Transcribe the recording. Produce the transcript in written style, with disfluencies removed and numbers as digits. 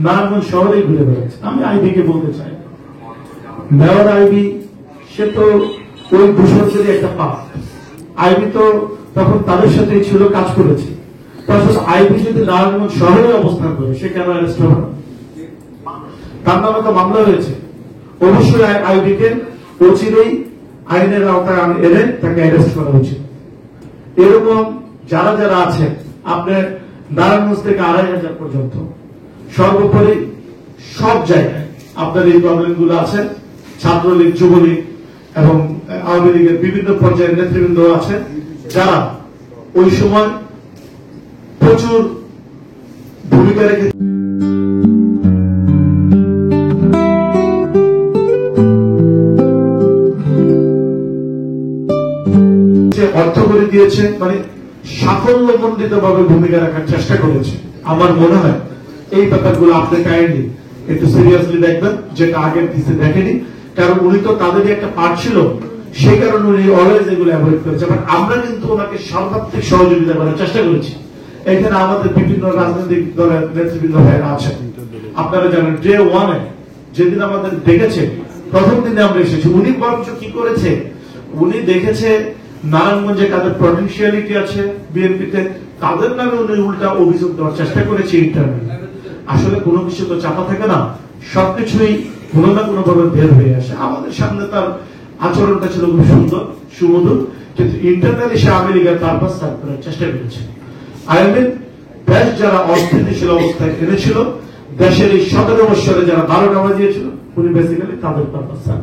নারায়ণগঞ্জ শহরেই ঘুরে বেড়াচ্ছে। আমি আইবিকে বলতে চাই, মেয়র আইবি সে তো ওই দূষণেরই একটা পাপ। আইবি তো তখন তাদের সাথেই ছিল, কাজ করেছে। তারপর আইবি যদি নারায়ণগঞ্জ শহরে অবস্থান করে, সে কেন অ্যারেস্ট হবে না? তার নামে তো মামলা হয়েছে। অবশ্যই আইবিকে অচিরেই আইনের আওতায় এনে তাকে অ্যারেস্ট করা উচিত। এরকম যারা যারা আছে, আপনার নারায়ণগঞ্জ থেকে ২৫০০ পর্যন্ত, সর্বোপরি সব জায়গায় আপনার এই প্রবলেম গুলো আছে। ছাত্রলীগ, যুবলীগ এবং আওয়ামী লীগের বিভিন্ন পর্যায়ের নেতৃবৃন্দ আছে, যারা ওই সময় প্রচুর ভূমিকা রেখে অর্থ করে দিয়েছে, মানে সাফল্যমণ্ডিত ভাবে ভূমিকা রাখার চেষ্টা করেছে। আমার মনে হয় এই ব্যাপারগুলো আপনি কাইন্ডলি একটু সিরিয়াসলি দেখবেন, যেটা আগের কিছু দেখেনি। কারণ উনি তো তাদেরই একটা পার্ট ছিল, সেই কারণে উনি অলওয়েজ এগুলো অ্যাভয়েড করেছে। বাট আমরা কিন্তু ওনাকে সর্বাত্মক সহযোগিতা করার চেষ্টা করেছি। এখানে আমাদের বিভিন্ন রাজনৈতিক দলের নেতৃবৃন্দ ভাইরা আছেন। আপনারা জানেন ডে ওয়ানে যেদিন আমাদের দেখেছে, প্রথম দিনে আমরা এসেছি, উনি বরঞ্চ কি করেছে, উনি দেখেছে নারায়ণগঞ্জে কাদের পটেনশিয়ালিটি আছে বিএনপিতে, তাদের নামে উনি উল্টা অভিযোগ দেওয়ার চেষ্টা করেছে ইন্টারনালি। আসলে কোনো কিছু তো চাপা থাকে না, সবকিছুই কোনো না কোনো ভাবে বের হয়ে আসে। আমাদের সামনে তার আচরণটা ছিল খুব সুন্দর, সুমধুর, কিন্তু ইন্টারনালি সে আওয়ামী লীগের পারপাস সার্ভ করার চেষ্টা করেছে। আইএমএ দেশ যারা অস্থিতিশীল অবস্থায় এনেছিল, দেশের এই ১৭ বৎসরে যারা ১২টা বাজিয়েছিল, উনি বেসিক্যালি তাদের পারপাস সার্ভ